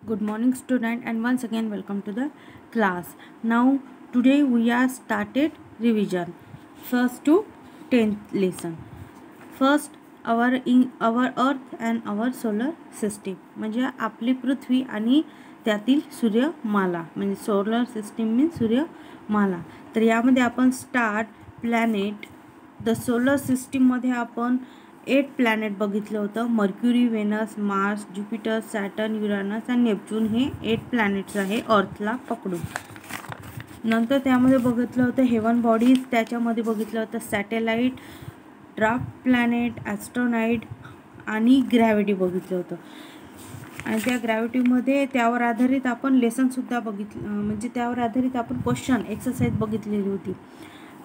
Good morning student, and once again welcome to the class. Now today we are started revision first to 10th lesson. First our earth and our solar system, म्हणजे आपली पृथ्वी आणि त्यातील सूर्यमाला, म्हणजे solar system means सूर्यमाला. तर यामध्ये आपण star, planet, the solar system मध्ये आपण 8 प्लॅनेट बघितलं होतं. Mercury, Venus, Mars, Jupiter, Saturn, Uranus आणि नेपच्यून हे 8 प्लॅनेट्स आहे अर्थला पकडून. नंतर त्यामध्ये बघितलं होतं हेवन बॉडीज, त्याच्यामध्ये बघितलं होतं सॅटेलाइट, ड्राफ्ट प्लॅनेट, ॲस्ट्रोनाइट आणि ग्रॅव्हिटी बघितलं होतं. आणि त्या ग्रॅव्हिटीमध्ये त्यावर आधारित आपण लेसनसुद्धा बघितलं, म्हणजे त्यावर आधारित आपण क्वेश्चन एक्सरसाइज बघितलेली होती.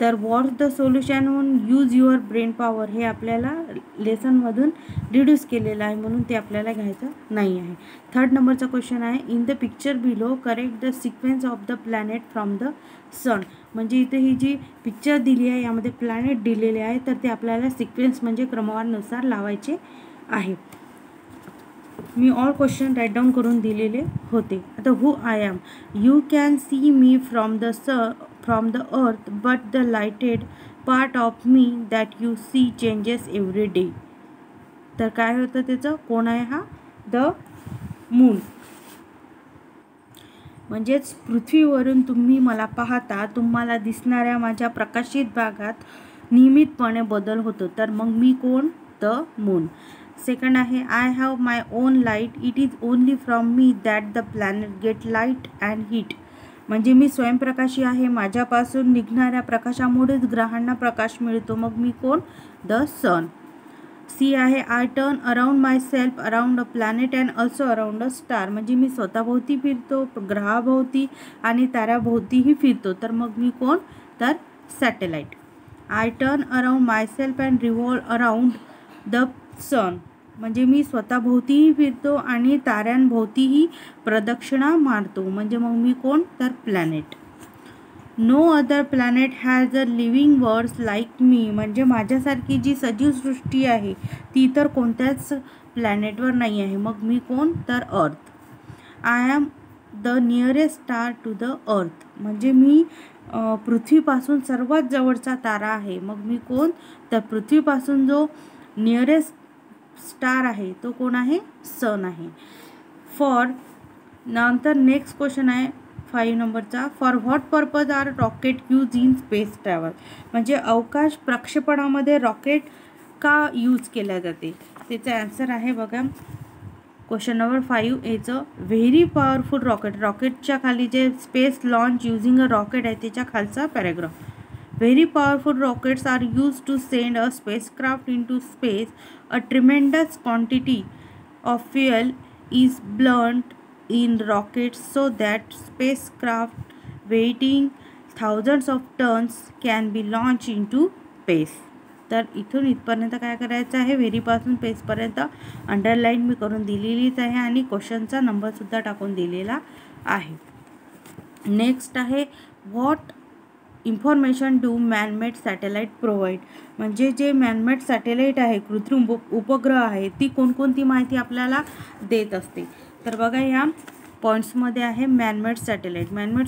तर what the solution on use your brain power हे आपल्याला लेसनमधून रिड्यूस केलेलं आहे, म्हणून ते आपल्याला घ्यायचं नाही आहे. 3rd नंबरचा क्वेश्चन आहे, in the picture below correct the sequence of the planet from the sun. म्हणजे इथे ही जी पिक्चर दिली आहे यामध्ये प्लॅनेट दिलेले आहे, तर ते आपल्याला सिक्वेन्स म्हणजे क्रमवारीनुसार लावायचे आहे. मी ऑल क्वेश्चन राईट डाऊन करून दिलेले होते. आता who I am, you can see me from the earth but the lighted part of me that you see changes every day. तर काय होतं त्याचं, कोण आहे हा, द मून. म्हणजेच पृथ्वीवरून तुम्ही मला पाहता, तुम्हाला दिसणाऱ्या माझ्या प्रकाशित भागात नियमितपणे बदल होतो. तर मग मी कोण, द मून. सेकंड आहे, I have my own light, it is only from me that the planet get light and heat. म्हणजे मी स्वयंप्रकाशी आहे, माझ्यापासून निघणाऱ्या प्रकाशामुळेच ग्रहांना प्रकाश मिळतो. मग मी कोण, द सन. सी आहे, I turn around my self around a planet and also around a star. म्हणजे मी स्वतःभोवती फिरतो, ग्रहाभोवती आणि ताऱ्याभोवतीही फिरतो. तर मग मी कोण, तर satellite. I turn around myself and revolve around the sun. म्हणजे मी स्वतःभोवतीही फिरतो आणि ताऱ्यांभोवतीही प्रदक्षिणा मारतो. म्हणजे मग मी कोण, तर planet. No other planet has a living words like me. म्हणजे माझ्यासारखी जी सजीव सृष्टी आहे ती तर कोणत्याच प्लॅनेटवर नाही आहे. मग मी कोण, तर earth. I am the nearest star to the earth. म्हणजे मी पृथ्वीपासून सर्वात जवळचा तारा आहे. मग मी कोण, तर पृथ्वीपासून जो नियरेस्ट स्टार आहे तो कोण आहे, सन आहे. फॉर, नंतर नेक्स्ट क्वेश्चन आहे 5 नंबरचा, for what purpose are rocket use in space travel. म्हणजे अवकाश प्रक्षेपणामध्ये रॉकेट का यूज केल्या जाते. त्याचं ॲन्सर आहे बघा, क्वेश्चन नंबर 5 याचं, व्हेरी पॉवरफुल रॉकेट. रॉकेटच्या खाली जे space launch using a rocket आहे त्याच्या खालचा paragraph. Very powerful rockets are used to send a spacecraft into space. A tremendous quantity of fuel is burnt in rockets so that spacecraft weighing thousands of tons can be launched into space. तर इथून इथपर्यंत काय करायचं आहे, व्हेरीपासून स्पेसपर्यंत underline मी करून दिलेलीच आहे आणि क्वेश्चनचा नंबरसुद्धा टाकून दिलेला आहे. नेक्स्ट आहे, what information do man-made satellite provide. म्हणजे जे मॅनमेड सॅटेलाइट आहे, कृत्रिम उपग्रह आहे, ती कोणकोणती माहिती आपल्याला देत असते. तर बघा या पॉईंट्समध्ये आहे manmade satellite. Manmade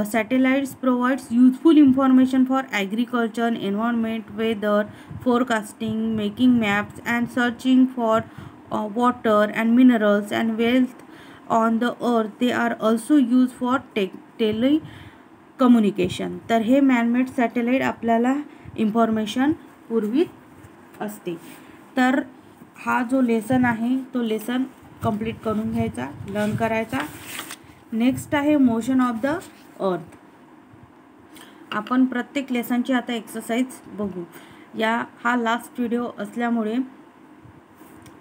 satellites provides useful information for agriculture, environment, weather forecasting, making maps and searching for water and minerals and wealth on the earth. They are also use for communication. तर हे man-made satellite आपल्याला information पुरवित असते. तर हा जो lesson आहे तो लेसन कंप्लीट करून घ्यायचा, लर्न करायचा. नेक्स्ट आहे मोशन ऑफ द अर्थ. आपण प्रत्येक लेसनची आता एक्सरसाइज बघू. हा लास्ट व्हिडिओ असल्यामुळे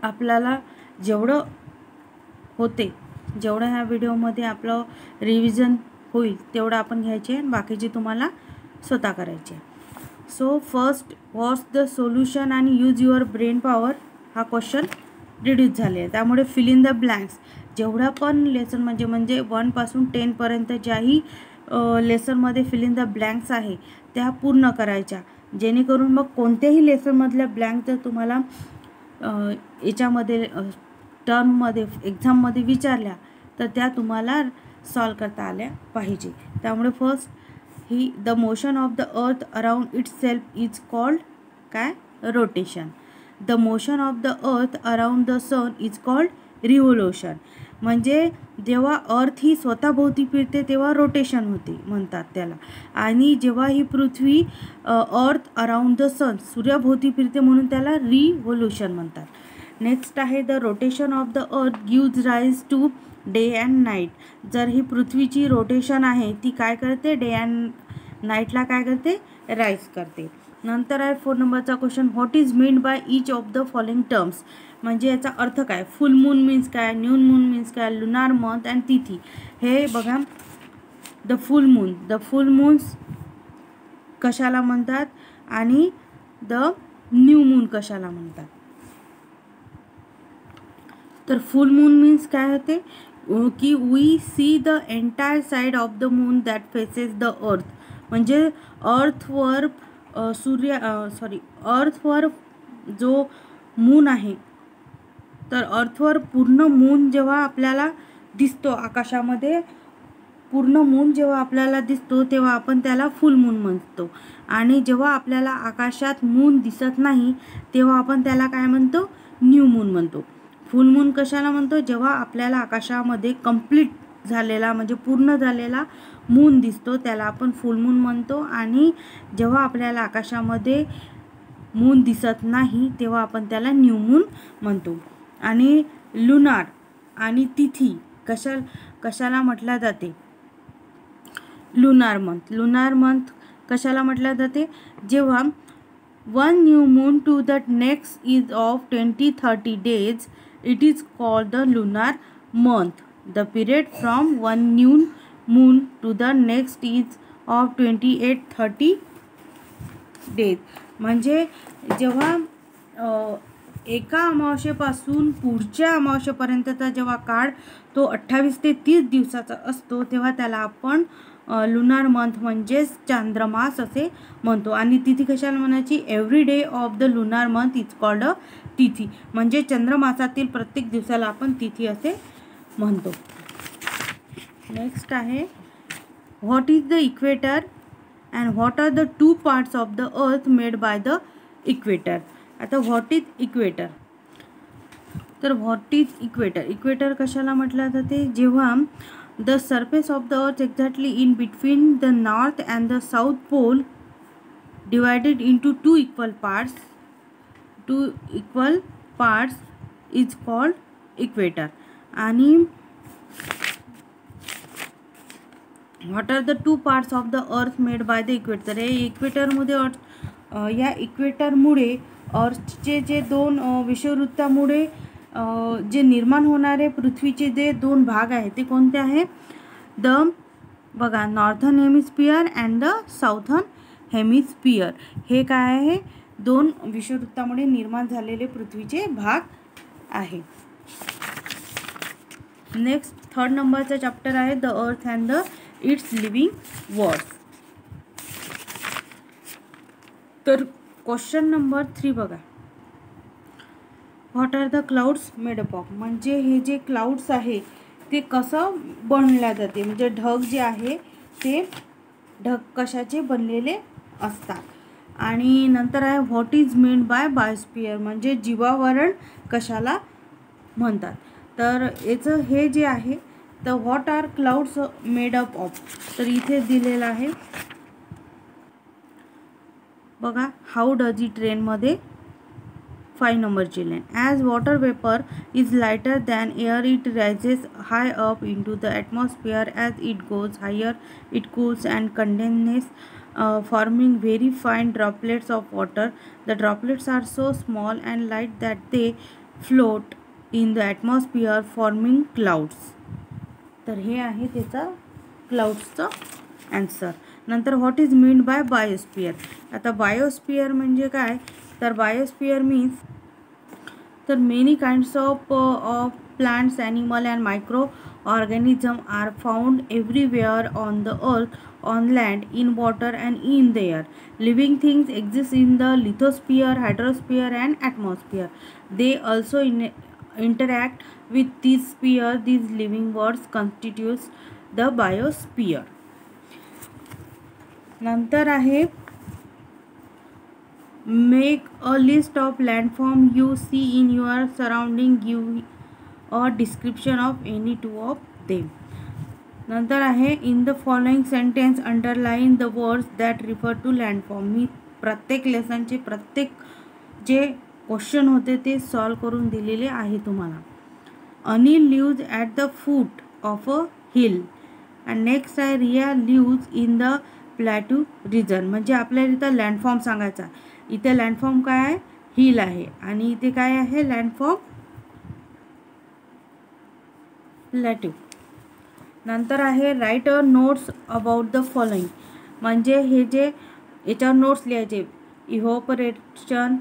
आपल्याला जेवढं ह्या व्हिडिओमध्ये आपलं रिव्हिजन होईल तेवढं आपण घ्यायचे आणि बाकीचे तुम्हाला स्वतः करायचे. So first, what's the solution आणि यूज युअर ब्रेन पॉवर. हा क्वेश्चन रिड्यूस झाले आहे, त्यामुळे फिल इन द ब्लँक्स. जेवढा पण लेसन म्हणजे 1 पासून 10 पर्यंत ज्याही लेसनमध्ये फिल इन द ब्लँक्स आहे त्या पूर्ण करायच्या, जेणेकरून मग कोणत्याही लेसनमधल्या ब्लँक जर तुम्हाला याच्यामध्ये टर्ममध्ये एक्झाममध्ये विचारल्या तर त्या तुम्हाला सॉल्व करता आल्या पाहिजे. त्यामुळे फर्स्ट ही the motion of the earth around itself is called काय? Rotation. The motion of the earth around the sun is called revolution. म्हणजे जेव्हा अर्थ ही स्वतःभोवती फिरते तेव्हा रोटेशन होते म्हणतात त्याला, आणि जेव्हा ही पृथ्वी अर्थ अराउंड द सन सूर्याभोवती फिरते म्हणून त्याला रिव्होल्यूशन म्हणतात. नेक्स्ट आहे the rotation of the earth gives rise to day and night. जर ही पृथ्वीची रोटेशन आहे ती काय करते? डे अँड नाईटला काय करते? राईज करते. नंतर आहे 4 नंबरचा question, what is mean by each of the following terms. म्हणजे याचा अर्थ काय? फुल मून मीन्स काय? न्यून मून मीन्स काय? लुनार मंथ अँड तिथी. हे बघा, द फुल मून्स कशाला म्हणतात आणि द न्यू मून कशाला म्हणतात. तर फुल मून मीन्स काय होते की we see the entire side of the moon that faces the earth. म्हणजे अर्थवर अर्थवर जो मून आहे तर अर्थवर पूर्ण मून जेव्हा आपल्याला दिसतो आकाशामध्ये, पूर्ण मून जेव्हा आपल्याला दिसतो तेव्हा आपण त्याला फुल मून म्हणतो. आणि जेव्हा आपल्याला आकाशात मून दिसत नाही तेव्हा आपण त्याला काय म्हणतो? न्यू मून म्हणतो. फुल मून कशाला म्हणतो? जेव्हा आपल्याला आकाशामध्ये कंप्लीट झालेला म्हणजे पूर्ण झालेला मून दिसतो त्याला आपण फुल मून म्हणतो. आणि जेव्हा आपल्याला आकाशामध्ये मून दिसत नाही तेव्हा आपण त्याला न्यू मून म्हणतो. आणि लुनार आणि तिथी कशाला म्हटल्या जाते? लुनार मंथ कशाला म्हटल्या जाते? जेव्हा one new moon to the next is of 20-30 days, it is called the lunar month. The period from one new moon to the next is of 28-30 days. म्हणजे जेव्हा एका अमावस्येपासून पुढच्या अमावस्येपर्यंतचा जेव्हा काळ तो 28 ते 30 दिवसाचा असतो तेव्हा त्याला आपण लुनार मंथ म्हणजेच चांद्रमास असे म्हणतो. आणि तिथी कशाला म्हणायची? Every day of the lunar month is called a तिथी. म्हणजे चंद्रमासातील प्रत्येक दिवसाला आपण तिथी असे म्हणतो. नेक्स्ट आहे what is the equator and what are the 2 parts of the earth made by the equator. आता व्हॉट इज इक्वेटर? तर व्हॉट इज इक्वेटर कशाला म्हटलं जाते? जेव्हा the surface of the earth exactly in between the north and the south pole divided into 2 equal parts is called equator. आणि what are the 2 parts of the earth made by the equator. हे इक्वेटरमध्ये या इक्वेटरमुळे अर्थचे जे 2 विषुववृत्तामुळे जे निर्माण होणारे पृथ्वीचे जे 2 भाग आहेत ते कोणते आहे? बघा, northern hemisphere and the Southern hemisphere. हे काय आहे? 2 विषुववृत्तामुळे निर्माण झालेले पृथ्वीचे भाग आहे. नेक्स्ट 3rd नंबरचा चॅप्टर आहे the earth and the its living worlds. तर क्वेश्चन नंबर 3 बघा, what are the clouds made up of. म्हणजे हे जे क्लाउड्स आहे ते कसं बनल्या जाते, म्हणजे ढग जे आहे ते ढग कशाचे बनलेले असतात. आणि नंतर आहे what is mean by biosphere. म्हणजे जीवावरण कशाला म्हणतात. तर याचं हे जे आहे तर what are clouds made up of. तर इथे दिलेलं आहे बघा, हाऊ डज इट रेनमध्ये 5 नंबरची line. As water vapour is lighter than air it rises high up into the atmosphere. As it goes higher it cools and condenses forming very fine droplets of water. The droplets are so small and light that they float in the atmosphere forming clouds. तर हे आहे त्याचा क्लाउड्सचा answer. नंतर what is mean by biosphere. आता biosphere म्हणजे काय? तर biosphere means तर many kinds of plants, animal and microorganisms are found everywhere on the earth, on land, in water and in the air. Living things exist in the lithosphere, hydrosphere and atmosphere. They also interact with these sphere, these living worlds constitutes the biosphere. नंतर आहे make a list of landform you see in your surrounding, give a description of any two of them. नंतर आहे in the following sentence underline the words that refer to landform. मी प्रत्येक लेसनचे प्रत्येक जे question होते ते solve करून दिलेले आहे तुम्हाला. Anil lives at the foot of a hill and next आहे Riya lives in the plateau region. म्हणजे आपल्याला इथं लँडफॉर्म सांगायचा. इथे लँडफॉर्म काय आहे, हिल आहे, आणि इथे काय आहे लँडफॉर्म प्लॅट्यू. नंतर आहे write a notes about the following. म्हणजे हे जे याच्यावर नोट्स लिहायचे evaporation,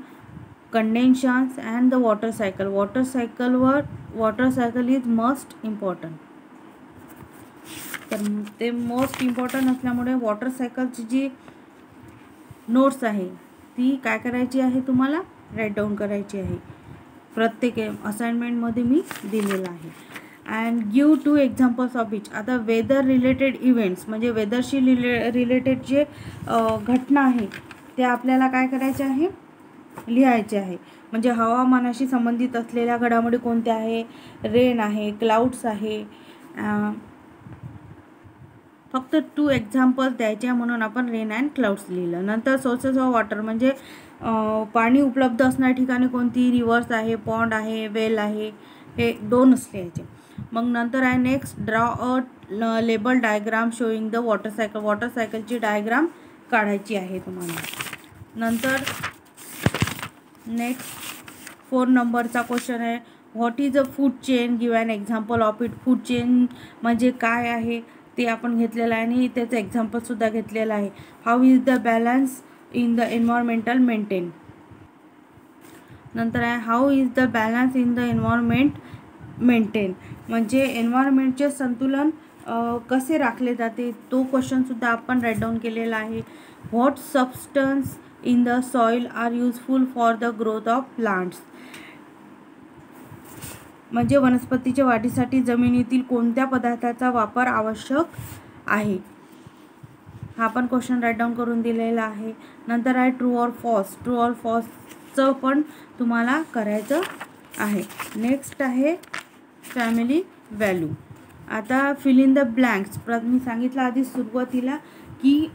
condensations and the water cycle. Water cycle is most important. तर ते मोस्ट इम्पॉर्टंट असल्यामुळे वॉटर सायकलची जी नोट्स आहे ती काय करायची आहे, तुम्हाला राईट डाऊन करायची आहे. प्रत्येक असाइनमेंटमध्ये मी दिलेलं आहे. And give 2 examples of each. आता वेदर रिलेटेड इव्हेंट्स म्हणजे वेदरशी रिलेटेड जे घटना आहे ते आपल्याला काय करायचे आहे, लिहायचे आहे. म्हणजे हवामानाशी संबंधित असलेल्या घडामोडी कोणत्या आहे, रेन आहे, क्लाउड्स आहे. फक्त 2 एक्झाम्पल्स द्यायचे म्हणून आपण रेन अँड क्लाउड्स लिहिलं. नंतर सोर्सेस ऑफ वॉटर म्हणजे पाणी उपलब्ध असणाऱ्या ठिकाणी कोणती, रिव्हर्स आहे, पॉन्ड आहे, वेल आहे, हे 2च लिहायचे. मग नंतर आहे next draw a label diagram showing the water cycle. Water सायकलची डायग्राम काढायची आहे तुम्हाला. नंतर नेक्स्ट 4 नंबरचा क्वेश्चन आहे what is a food chain, give an example of it. Food chain म्हणजे काय आहे ते आपण घेतलेलं आहे आणि त्याचं एक्झाम्पलसुद्धा घेतलेलं आहे. How is the balance in the environmental maintain. नंतर आहे how is the balance in the environment maintain म्हणजे एन्व्हायरमेंटचे संतुलन कसे राखले जाते, तो क्वेश्चनसुद्धा आपण राईट डाऊन केलेला आहे. What substance in the soil are useful for the growth of plants. म्हणजे वनस्पतीच्या वाढीसाठी जमिनीतील कोणत्या पदार्थाचा वापर आवश्यक आहे, हा पण क्वेश्चन राईट डाऊन करून दिलेला आहे. नंतर आहे true or false. True or फॉल्सचं पण तुम्हाला करायचं आहे. नेक्स्ट आहे फॅमिली व्हॅल्यू. आता फिल इन द ब्लँक्स. मी सांगितलं आधी सुरुवातीला की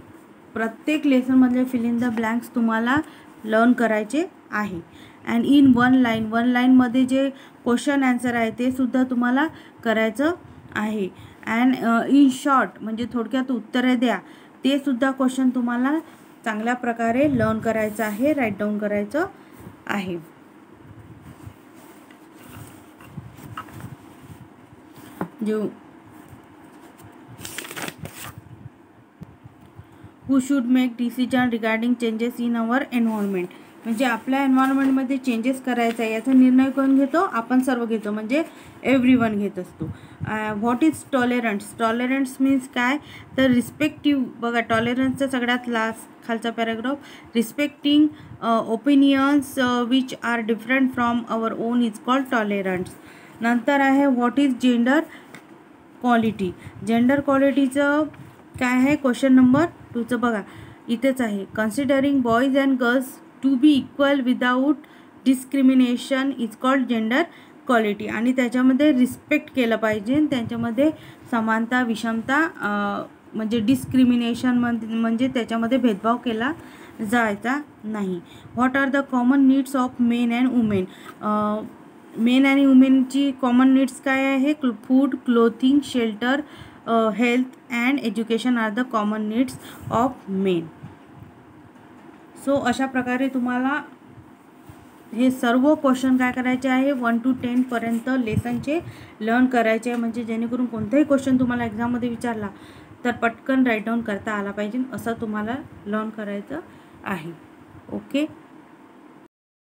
प्रत्येक लेसनमधले फिल इन द ब्लँक्स तुम्हाला लर्न करायचे आहे. अँड इन वन लाईनमध्ये जे क्वेश्चन आन्सर आहे ते सुद्धा तुम्हाला करायचं आहे. अँड इन शॉर्ट म्हणजे थोडक्यात उत्तरे द्या, ते सुद्धा क्वेश्चन तुम्हाला चांगल्या प्रकारे लर्न करायचं आहे, राईट डाऊन करायचं आहे. Who should make decision regarding changes in our environment. म्हणजे आपल्या एन्व्हायरमेंटमध्ये चेंजेस करायचा आहे याचा निर्णय कोण घेतो, आपण सर्व घेतो, म्हणजे एव्हरीवन घेत असतो. What is tolerance. Tolerance means काय तर रिस्पेक्टिव्ह. बघा टॉलरन्सचा सगळ्यात लास्ट खालचा paragraph, respecting opinions which are different from our own is called tolerance. नंतर आहे what is gender quality. Gender क्वालिटीचं काय आहे क्वेश्चन नंबर 2चं बघा इथेच आहे. Considering boys and girls to be equal without discrimination is called gender quality. आणि त्याच्यामध्ये रिस्पेक्ट केलं पाहिजे, त्यांच्यामध्ये समानता विषमता म्हणजे डिस्क्रिमिनेशन म्हणजे त्याच्यामध्ये भेदभाव केला जायचा नाही. What are the common needs of men and women. Men आणि वुमेनची कॉमन नीड्स काय आहे, food, clothing, shelter, health and education are the common needs of men. So अशा प्रकारे तुम्हाला हे सर्व क्वेश्चन काय करायचे आहे 1 to 10 पर्यंत लेसनचे लर्न करायचे आहे. म्हणजे जेणेकरून कोणताही क्वेश्चन तुम्हाला एक्झाममध्ये विचारला तर पटकन राईट डाऊन करता आला पाहिजे असं तुम्हाला लर्न करायचं आहे. ओके.